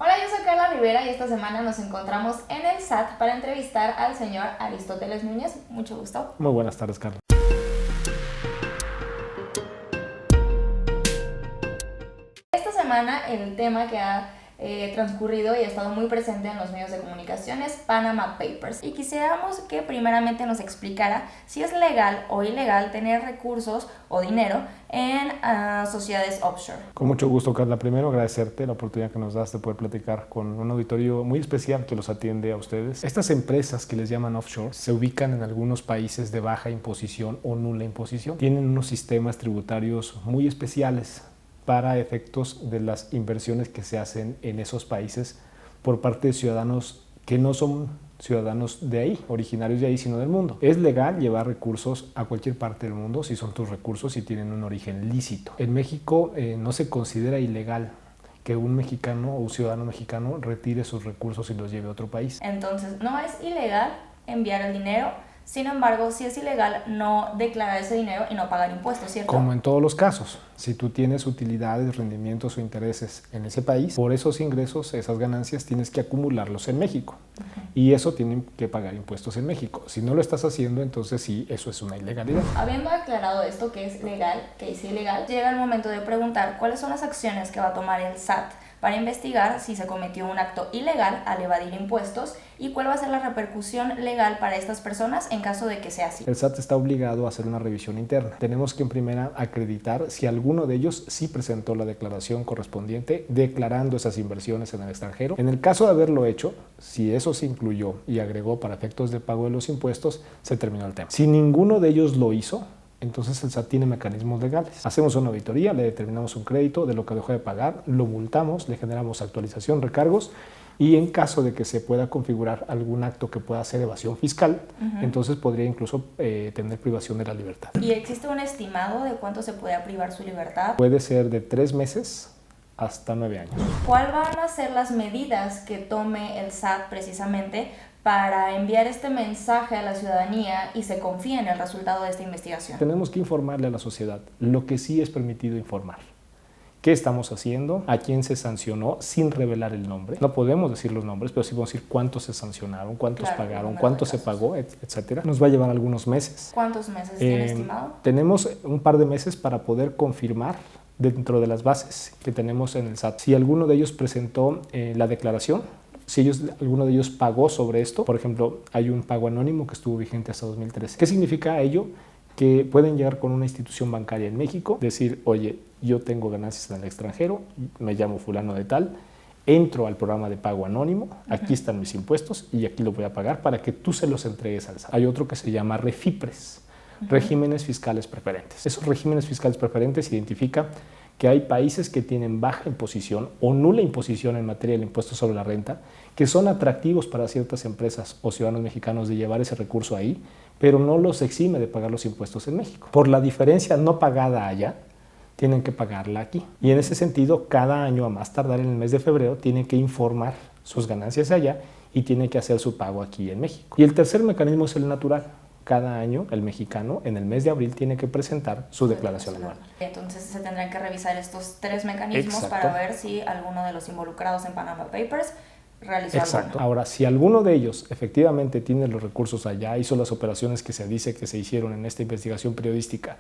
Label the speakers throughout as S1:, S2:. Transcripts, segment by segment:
S1: Hola, yo soy Carla Rivera y esta semana nos encontramos en el SAT para entrevistar al señor Aristóteles Núñez. Mucho gusto.
S2: Muy buenas tardes, Carla.
S1: Esta semana el tema que ha transcurrido y ha estado muy presente en los medios de comunicación es Panama Papers. Y quisiéramos que primeramente nos explicara si es legal o ilegal tener recursos o dinero en sociedades offshore.
S2: Con mucho gusto, Carla. Primero, agradecerte la oportunidad que nos das de poder platicar con un auditorio muy especial que los atiende a ustedes. Estas empresas que les llaman offshore se ubican en algunos países de baja imposición o nula imposición. Tienen unos sistemas tributarios muy especiales para efectos de las inversiones que se hacen en esos países por parte de ciudadanos que no son ciudadanos de ahí, originarios de ahí, sino del mundo. Es legal llevar recursos a cualquier parte del mundo si son tus recursos y tienen un origen lícito. En México no se considera ilegal que un mexicano o un ciudadano mexicano retire sus recursos y los lleve a otro país.
S1: Entonces, no es ilegal enviar el dinero. Sin embargo, sí es ilegal no declarar ese dinero y no pagar impuestos, ¿cierto?
S2: Como en todos los casos, si tú tienes utilidades, rendimientos o intereses en ese país, por esos ingresos, esas ganancias, tienes que acumularlos en México. Y eso tienen que pagar impuestos en México. Si no lo estás haciendo, entonces sí, eso es una ilegalidad.
S1: Habiendo aclarado esto, que es legal, que es ilegal, llega el momento de preguntar cuáles son las acciones que va a tomar el SAT para investigar si se cometió un acto ilegal al evadir impuestos y cuál va a ser la repercusión legal para estas personas en caso de que sea así.
S2: El SAT está obligado a hacer una revisión interna. Tenemos que en primera acreditar si alguno de ellos sí presentó la declaración correspondiente declarando esas inversiones en el extranjero. En el caso de haberlo hecho, si eso se incluyó y agregó para efectos de pago de los impuestos, se terminó el tema. Si ninguno de ellos lo hizo, entonces el SAT tiene mecanismos legales. Hacemos una auditoría, le determinamos un crédito de lo que dejó de pagar, lo multamos, le generamos actualización, recargos y en caso de que se pueda configurar algún acto que pueda ser evasión fiscal, entonces podría incluso tener privación de la libertad.
S1: ¿Y existe un estimado de cuánto se puede privar su libertad?
S2: Puede ser de 3 meses hasta 9 años.
S1: ¿Cuáles van a ser las medidas que tome el SAT precisamente para enviar este mensaje a la ciudadanía y se confíe en el resultado de esta investigación?
S2: Tenemos que informarle a la sociedad lo que sí es permitido informar. ¿Qué estamos haciendo? ¿A quién se sancionó? Sin revelar el nombre. No podemos decir los nombres, pero sí podemos decir cuántos se sancionaron, cuántos pagaron, cuánto se pagó, etcétera. Nos va a llevar algunos meses.
S1: ¿Cuántos meses tiene estimado?
S2: Tenemos un par de meses para poder confirmar dentro de las bases que tenemos en el SAT. Si alguno de ellos presentó la declaración, si alguno de ellos pagó sobre esto, por ejemplo, hay un pago anónimo que estuvo vigente hasta 2013. ¿Qué significa ello? Que pueden llegar con una institución bancaria en México, decir, oye, yo tengo ganancias en el extranjero, me llamo fulano de tal, entro al programa de pago anónimo, aquí están mis impuestos y aquí lo voy a pagar para que tú se los entregues al SAT. Hay otro que se llama REFIPRES, regímenes fiscales preferentes. Esos regímenes fiscales preferentes identifican que hay países que tienen baja imposición o nula imposición en materia del impuesto sobre la renta, que son atractivos para ciertas empresas o ciudadanos mexicanos de llevar ese recurso ahí, pero no los exime de pagar los impuestos en México. Por la diferencia no pagada allá, tienen que pagarla aquí. Y en ese sentido, cada año, a más tardar en el mes de febrero, tienen que informar sus ganancias allá y tienen que hacer su pago aquí en México. Y el tercer mecanismo es el natural. Cada año el mexicano en el mes de abril tiene que presentar su declaración anual.
S1: Entonces se tendrán que revisar estos 3 mecanismos para ver si alguno de los involucrados en Panama Papers realizó alguno.
S2: Ahora, si alguno de ellos efectivamente tiene los recursos allá, hizo las operaciones que se dice que se hicieron en esta investigación periodística,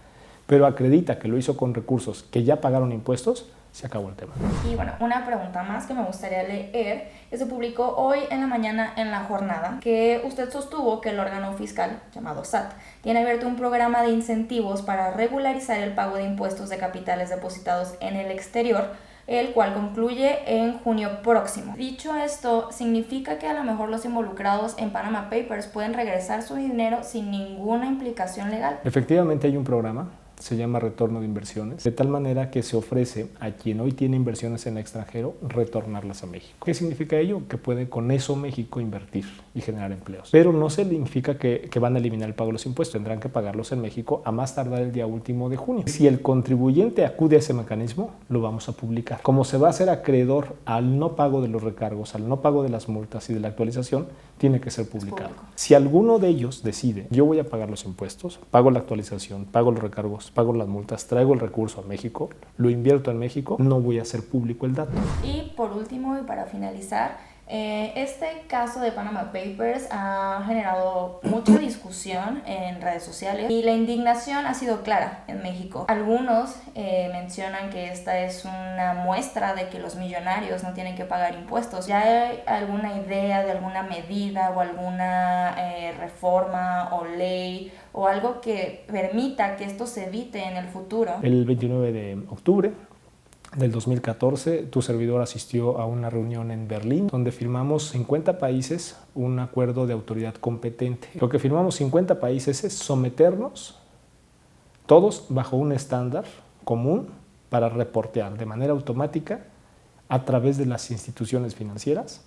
S2: pero acredita que lo hizo con recursos que ya pagaron impuestos, se acabó el tema.
S1: Y bueno, una pregunta más que me gustaría leer, que se publicó hoy en la mañana en La Jornada, que usted sostuvo que el órgano fiscal, llamado SAT, tiene abierto un programa de incentivos para regularizar el pago de impuestos de capitales depositados en el exterior, el cual concluye en junio próximo. Dicho esto, ¿significa que a lo mejor los involucrados en Panama Papers pueden regresar su dinero sin ninguna implicación legal?
S2: Efectivamente hay un programa, se llama retorno de inversiones, de tal manera que se ofrece a quien hoy tiene inversiones en el extranjero retornarlas a México. ¿Qué significa ello? Que puede con eso México invertir y generar empleos. Pero no significa que van a eliminar el pago de los impuestos, tendrán que pagarlos en México a más tardar el día último de junio. Si el contribuyente acude a ese mecanismo, lo vamos a publicar. Como se va a hacer acreedor al no pago de los recargos, al no pago de las multas y de la actualización, tiene que ser publicado. Si alguno de ellos decide, yo voy a pagar los impuestos, pago la actualización, pago los recargos, mexicanos, pago las multas, traigo el recurso a México, lo invierto en México, no voy a hacer público el dato.
S1: Y por último y para finalizar, este caso de Panama Papers ha generado mucha discusión en redes sociales y la indignación ha sido clara en México. Algunos mencionan que esta es una muestra de que los millonarios no tienen que pagar impuestos. ¿Ya hay alguna idea de alguna medida o alguna reforma o ley o algo que permita que esto se evite en el futuro?
S2: El 29 de octubre del 2014, tu servidor asistió a una reunión en Berlín donde firmamos 50 países un acuerdo de autoridad competente. Lo que firmamos 50 países es someternos todos bajo un estándar común para reportear de manera automática a través de las instituciones financieras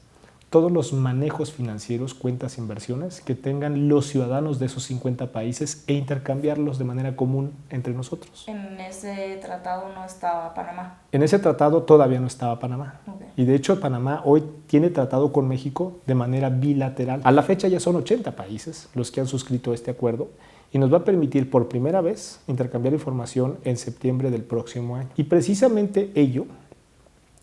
S2: todos los manejos financieros, cuentas, inversiones que tengan los ciudadanos de esos 50 países e intercambiarlos de manera común entre nosotros.
S1: En ese tratado no estaba Panamá.
S2: En ese tratado todavía no estaba Panamá.
S1: Okay.
S2: Y de hecho Panamá hoy tiene tratado con México de manera bilateral. A la fecha ya son 80 países los que han suscrito este acuerdo y nos va a permitir por primera vez intercambiar información en septiembre del próximo año. Y precisamente ello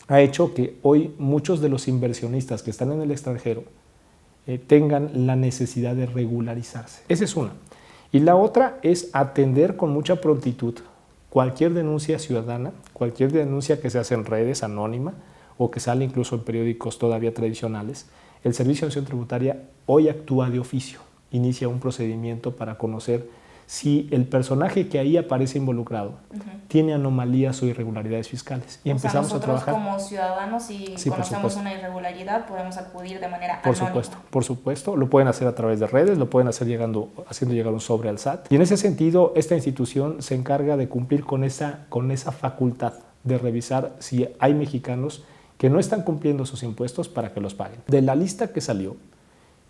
S2: ha hecho que hoy muchos de los inversionistas que están en el extranjero tengan la necesidad de regularizarse. Esa es una. Y la otra es atender con mucha prontitud cualquier denuncia ciudadana, cualquier denuncia que se hace en redes anónima o que sale incluso en periódicos todavía tradicionales. El Servicio de Administración Tributaria hoy actúa de oficio, inicia un procedimiento para conocer si el personaje que ahí aparece involucrado tiene anomalías o irregularidades fiscales. Y empezamos a trabajar.
S1: Como ciudadanos, si conocemos una irregularidad, podemos acudir de manera anónima.
S2: Por supuesto. Lo pueden hacer a través de redes, lo pueden hacer haciendo llegar un sobre al SAT. Y en ese sentido, esta institución se encarga de cumplir con esa facultad de revisar si hay mexicanos que no están cumpliendo sus impuestos para que los paguen. De la lista que salió,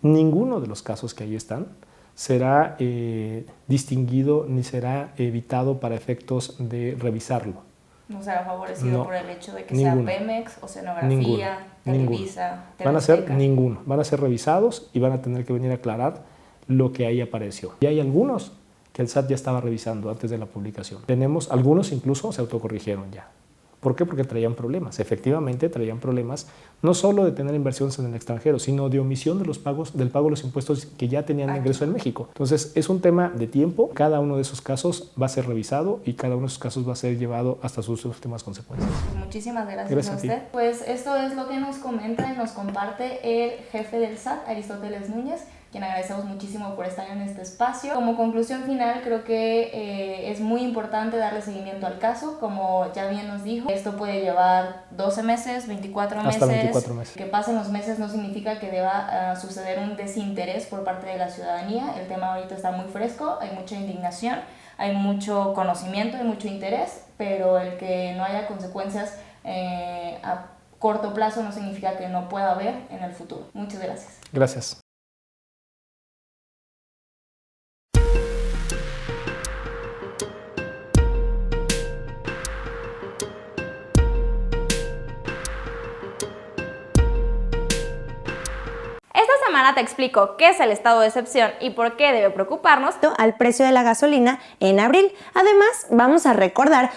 S2: ninguno de los casos que ahí están será distinguido ni será evitado para efectos de revisarlo.
S1: No será favorecido por el hecho de que sea Pemex, Oceanografía, Televisa,
S2: van a ser revisados y van a tener que venir a aclarar lo que ahí apareció. Y hay algunos que el SAT ya estaba revisando antes de la publicación. Algunos incluso se autocorrigieron ya. ¿Por qué? Porque traían problemas. Efectivamente traían problemas no solo de tener inversiones en el extranjero, sino de omisión de los pagos, del pago de los impuestos que ya tenían de ingreso en México. Entonces es un tema de tiempo. Cada uno de esos casos va a ser revisado y cada uno de esos casos va a ser llevado hasta sus últimas consecuencias.
S1: Muchísimas gracias a usted. Pues esto es lo que nos comenta y nos comparte el jefe del SAT, Aristóteles Núñez, quien agradecemos muchísimo por estar en este espacio. Como conclusión final, creo que es muy importante darle seguimiento al caso. Como ya bien nos dijo, esto puede llevar 12 meses, 24 meses.
S2: Hasta 24 meses.
S1: Que pasen los meses no significa que deba suceder un desinterés por parte de la ciudadanía. El tema ahorita está muy fresco, hay mucha indignación, hay mucho conocimiento, hay mucho interés, pero el que no haya consecuencias a corto plazo no significa que no pueda haber en el futuro. Muchas gracias.
S2: Gracias.
S1: Te explico qué es el estado de excepción y por qué debe preocuparnos
S3: al precio de la gasolina en abril. Además, vamos a recordar